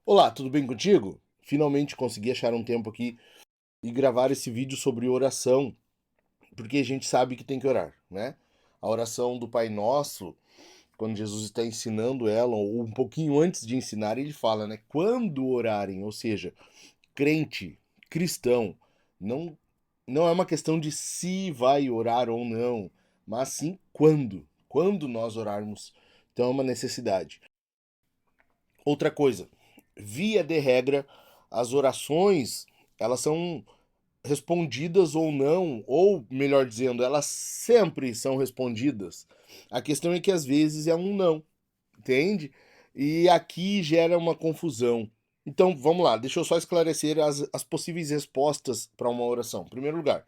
Olá, tudo bem contigo? Finalmente consegui achar um tempo aqui e gravar esse vídeo sobre oração, porque a gente sabe que tem que orar, né? A oração do Pai Nosso, quando Jesus está ensinando ela, ou um pouquinho antes de ensinar, ele fala, né? Quando orarem, ou seja, crente, cristão, não, não é uma questão de se vai orar ou não, mas sim quando. Quando nós orarmos. Então é uma necessidade. Outra coisa, via de regra, as orações, elas são respondidas ou não, ou melhor dizendo, elas sempre são respondidas. A questão é que às vezes é um não, entende? E aqui gera uma confusão. Então, vamos lá, deixa eu só esclarecer as possíveis respostas para uma oração. Em primeiro lugar,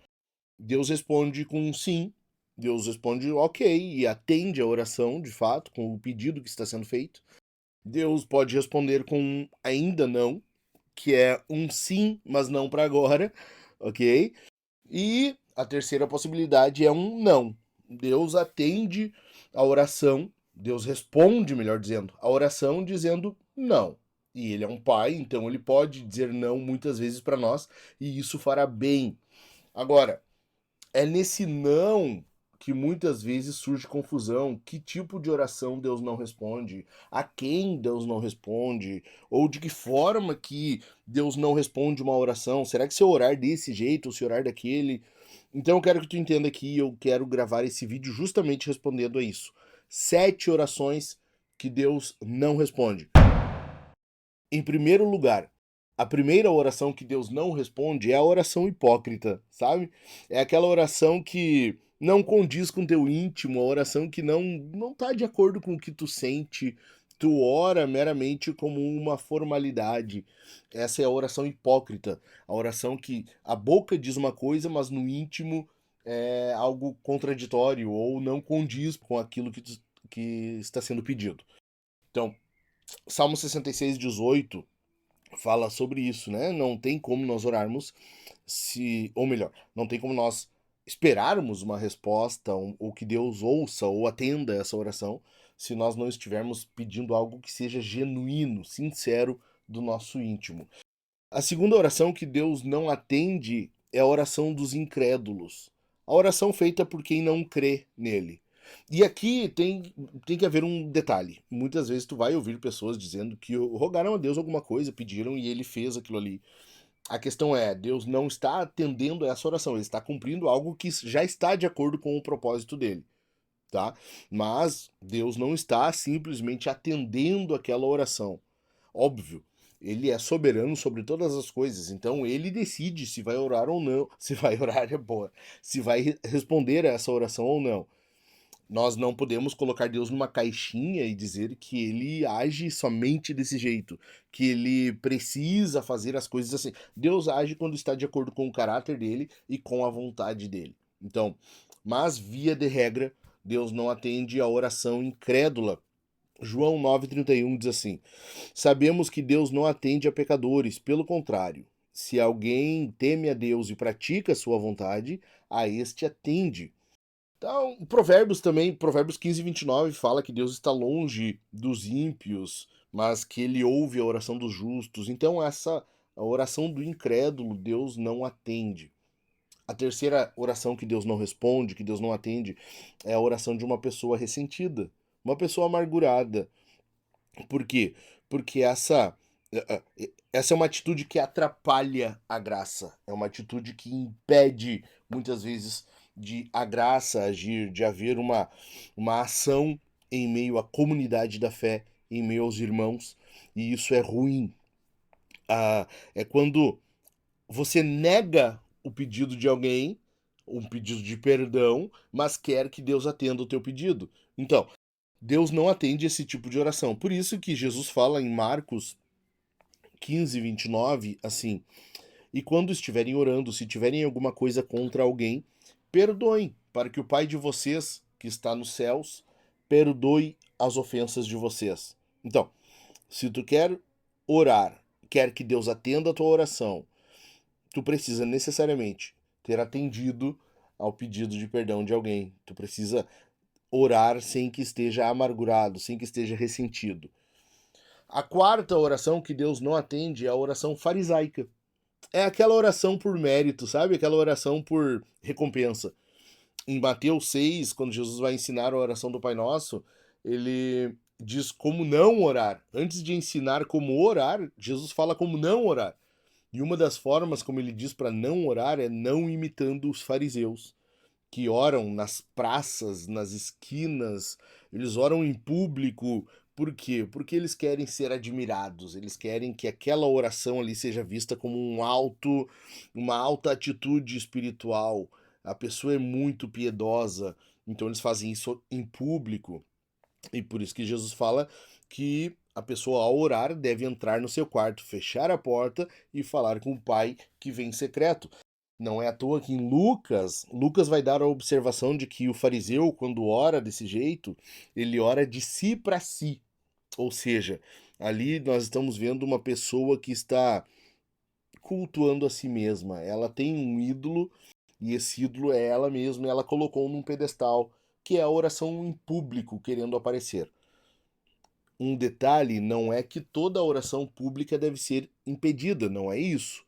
Deus responde com um sim, Deus responde ok e atende a oração, de fato, com o pedido que está sendo feito. Deus pode responder com um ainda não, que é um sim, mas não para agora, ok? E a terceira possibilidade é um não. Deus atende a oração, Deus responde, melhor dizendo, a oração dizendo não. E ele é um pai, então ele pode dizer não muitas vezes para nós, e isso fará bem. Agora, é nesse não que muitas vezes surge confusão. Que tipo de oração Deus não responde? A quem Deus não responde? Ou de que forma que Deus não responde uma oração? Será que se eu orar desse jeito ou se orar daquele? Então eu quero que tu entenda aqui, eu quero gravar esse vídeo justamente respondendo a isso. 7 orações que Deus não responde. Em primeiro lugar, a primeira oração que Deus não responde é a oração hipócrita, sabe? É aquela oração que não condiz com teu íntimo, a oração que não tá de acordo com o que tu sente. Tu ora meramente como uma formalidade. Essa é a oração hipócrita, a oração que a boca diz uma coisa, mas no íntimo é algo contraditório ou não condiz com aquilo que está sendo pedido. Então, Salmo 66:18 fala sobre isso, né? Não tem como nós orarmos se, ou melhor, não tem como nós esperarmos uma resposta ou que Deus ouça ou atenda essa oração se nós não estivermos pedindo algo que seja genuíno, sincero do nosso íntimo. A segunda oração que Deus não atende é a oração dos incrédulos. A oração feita por quem não crê nele. E aqui tem que haver um detalhe. Muitas vezes tu vai ouvir pessoas dizendo que rogaram a Deus alguma coisa, pediram e ele fez aquilo ali. A questão é, Deus não está atendendo a essa oração, ele está cumprindo algo que já está de acordo com o propósito dele, tá? Mas Deus não está simplesmente atendendo aquela oração. Óbvio, ele é soberano sobre todas as coisas, então ele decide se vai orar ou não, se vai orar é boa, se vai responder a essa oração ou não. Nós não podemos colocar Deus numa caixinha e dizer que ele age somente desse jeito, que ele precisa fazer as coisas assim. Deus age quando está de acordo com o caráter dele e com a vontade dele. Então, mas via de regra, Deus não atende a oração incrédula. João 9,31 diz assim: Sabemos que Deus não atende a pecadores, pelo contrário. Se alguém teme a Deus e pratica a sua vontade, a este atende. Então, Provérbios também, Provérbios 15:29 fala que Deus está longe dos ímpios, mas que ele ouve a oração dos justos. Então, essa a oração do incrédulo, Deus não atende. A terceira oração que Deus não responde, que Deus não atende, é a oração de uma pessoa ressentida, uma pessoa amargurada. Por quê? Porque essa é uma atitude que atrapalha a graça, é uma atitude que impede, muitas vezes, de a graça agir, de haver uma ação em meio à comunidade da fé, em meio aos irmãos, e isso é ruim. É quando você nega o pedido de alguém, um pedido de perdão, mas quer que Deus atenda o teu pedido. Então, Deus não atende esse tipo de oração. Por isso que Jesus fala em Marcos 15:29 assim: E quando estiverem orando, se tiverem alguma coisa contra alguém, perdoem, para que o Pai de vocês, que está nos céus, perdoe as ofensas de vocês. Então, se tu quer orar, quer que Deus atenda a tua oração, tu precisa necessariamente ter atendido ao pedido de perdão de alguém. Tu precisa orar sem que esteja amargurado, sem que esteja ressentido. A quarta oração que Deus não atende é a oração farisaica. É aquela oração por mérito, sabe? Aquela oração por recompensa. Em Mateus 6, quando Jesus vai ensinar a oração do Pai Nosso, ele diz como não orar. Antes de ensinar como orar, Jesus fala como não orar. E uma das formas como ele diz para não orar é não imitando os fariseus, que oram nas praças, nas esquinas, eles oram em público. Por quê? Porque eles querem ser admirados, eles querem que aquela oração ali seja vista como uma alta atitude espiritual. A pessoa é muito piedosa, então eles fazem isso em público. E por isso que Jesus fala que a pessoa, ao orar, deve entrar no seu quarto, fechar a porta e falar com o Pai que vem em secreto. Não é à toa que em Lucas vai dar a observação de que o fariseu, quando ora desse jeito, ele ora de si para si. Ou seja, ali nós estamos vendo uma pessoa que está cultuando a si mesma. Ela tem um ídolo e esse ídolo é ela mesma, e ela colocou num pedestal, que é a oração em público, querendo aparecer. Um detalhe não é que toda oração pública deve ser impedida, não é isso.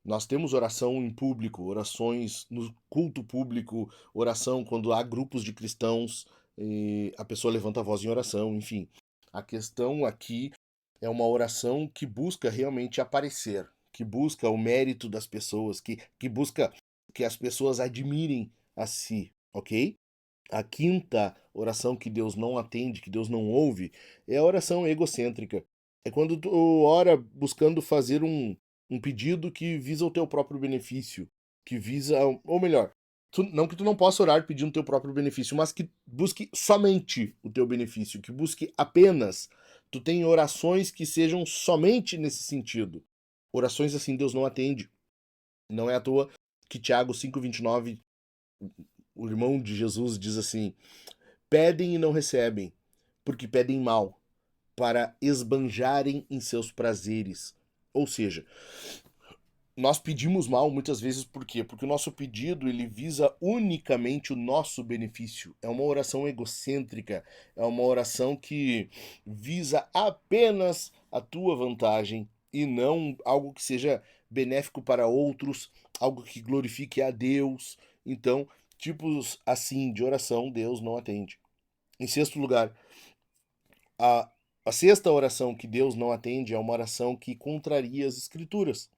Nós temos oração em público, orações no culto público, oração quando há grupos de cristãos e a pessoa levanta a voz em oração, enfim. A questão aqui é uma oração que busca realmente aparecer, que busca o mérito das pessoas, que busca que as pessoas admirem a si, ok? A quinta oração que Deus não atende, que Deus não ouve, é a oração egocêntrica. É quando tu ora buscando fazer um pedido que visa o teu próprio benefício, que visa, ou melhor, não que tu não possa orar pedindo o teu próprio benefício, mas que busque somente o teu benefício, que busque apenas. Tu tem orações que sejam somente nesse sentido. Orações assim Deus não atende. Não é à toa que Tiago 5,29, o irmão de Jesus, diz assim: pedem e não recebem, porque pedem mal, para esbanjarem em seus prazeres. Ou seja, nós pedimos mal muitas vezes por quê? Porque o nosso pedido ele visa unicamente o nosso benefício. É uma oração egocêntrica, é uma oração que visa apenas a tua vantagem e não algo que seja benéfico para outros, algo que glorifique a Deus. Então, tipos assim de oração Deus não atende. Em sexto lugar, a, a sexta oração que Deus não atende é uma oração que contraria as Escrituras.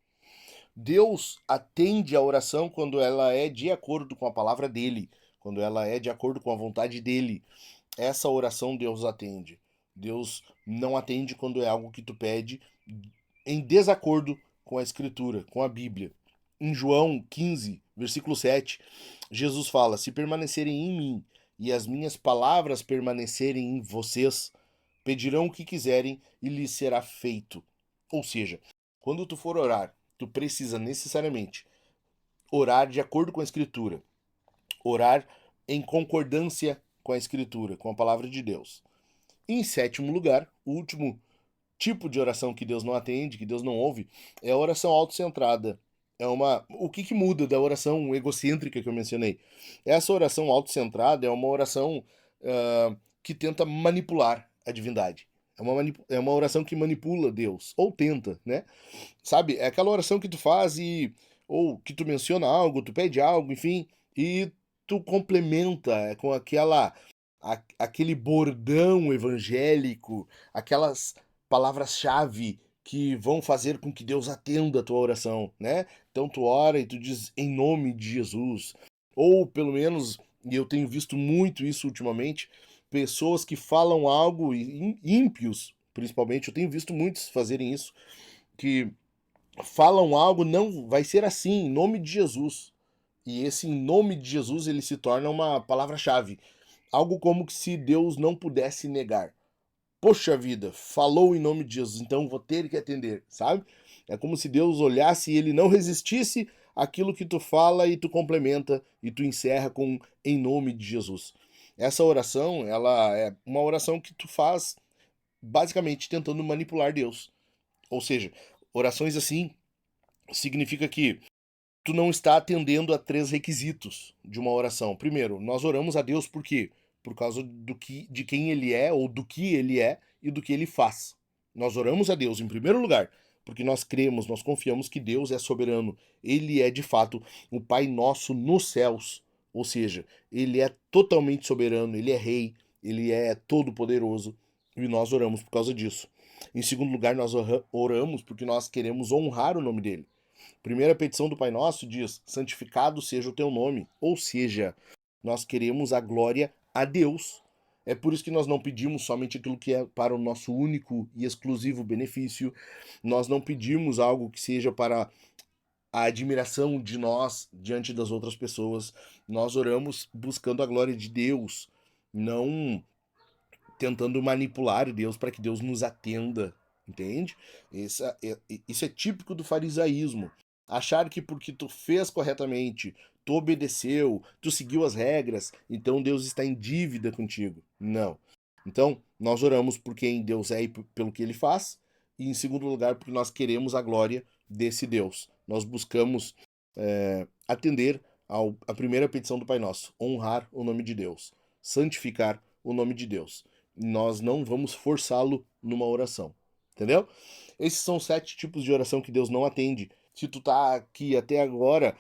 Deus atende a oração quando ela é de acordo com a palavra dele, quando ela é de acordo com a vontade dele. Essa oração Deus atende. Deus não atende quando é algo que tu pede em desacordo com a Escritura, com a Bíblia. Em João 15, versículo 7, Jesus fala: se permanecerem em mim e as minhas palavras permanecerem em vocês, pedirão o que quiserem e lhes será feito. Ou seja, quando tu for orar, tu precisa necessariamente orar de acordo com a Escritura, orar em concordância com a Escritura, com a palavra de Deus. E em sétimo lugar, o último tipo de oração que Deus não atende, que Deus não ouve, é a oração autocentrada. O que muda da oração egocêntrica que eu mencionei? Essa oração autocentrada é uma oração que tenta manipular a divindade. É uma oração que manipula Deus, ou tenta, né? Sabe? É aquela oração que tu faz ou que tu menciona algo, tu pede algo, enfim, e tu complementa com aquele bordão evangélico, aquelas palavras-chave que vão fazer com que Deus atenda a tua oração, né? Então tu ora e tu diz em nome de Jesus, ou pelo menos, e eu tenho visto muito isso ultimamente, pessoas que falam algo ímpios, principalmente, eu tenho visto muitos fazerem isso, que falam algo, não vai ser assim, em nome de Jesus. E esse em nome de Jesus ele se torna uma palavra-chave. Algo como que se Deus não pudesse negar. Poxa vida, falou em nome de Jesus, então vou ter que atender, sabe? É como se Deus olhasse e ele não resistisse àquilo que tu fala e tu complementa e tu encerra com em nome de Jesus. Essa oração, ela é uma oração que tu faz basicamente tentando manipular Deus. Ou seja, orações assim significa que tu não está atendendo a três requisitos de uma oração. Primeiro, nós oramos a Deus por quê? Por causa de quem ele é, ou do que ele é e do que ele faz. Nós oramos a Deus em primeiro lugar, porque nós cremos, nós confiamos que Deus é soberano. Ele é, de fato, o Pai nosso nos céus. Ou seja, ele é totalmente soberano, ele é rei, ele é todo-poderoso. E nós oramos por causa disso. Em segundo lugar, nós oramos porque nós queremos honrar o nome dele. Primeira petição do Pai Nosso diz: santificado seja o teu nome. Ou seja, nós queremos a glória a Deus. É por isso que nós não pedimos somente aquilo que é para o nosso único e exclusivo benefício. Nós não pedimos algo que seja para a admiração de nós diante das outras pessoas. Nós oramos buscando a glória de Deus, não tentando manipular Deus para que Deus nos atenda, entende? Isso é típico do farisaísmo. Achar que porque tu fez corretamente, tu obedeceu, tu seguiu as regras, então Deus está em dívida contigo. Não. Então, nós oramos por quem Deus é e pelo que ele faz, e em segundo lugar, porque nós queremos a glória desse Deus. Nós buscamos atender à primeira petição do Pai Nosso: honrar o nome de Deus, santificar o nome de Deus. Nós não vamos forçá-lo numa oração, entendeu? Esses são 7 tipos de oração que Deus não atende. Se tu tá aqui até agora,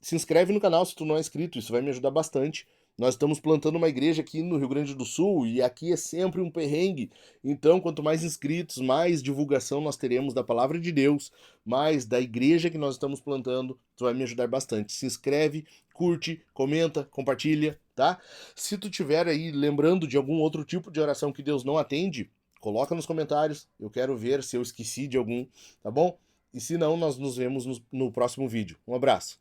se inscreve no canal se tu não é inscrito, isso vai me ajudar bastante. Nós estamos plantando uma igreja aqui no Rio Grande do Sul e aqui é sempre um perrengue. Então, quanto mais inscritos, mais divulgação nós teremos da palavra de Deus, mais da igreja que nós estamos plantando, tu vai me ajudar bastante. Se inscreve, curte, comenta, compartilha, tá? Se tu tiver aí lembrando de algum outro tipo de oração que Deus não atende, coloca nos comentários. Eu quero ver se eu esqueci de algum, tá bom? E se não, nós nos vemos no próximo vídeo. Um abraço.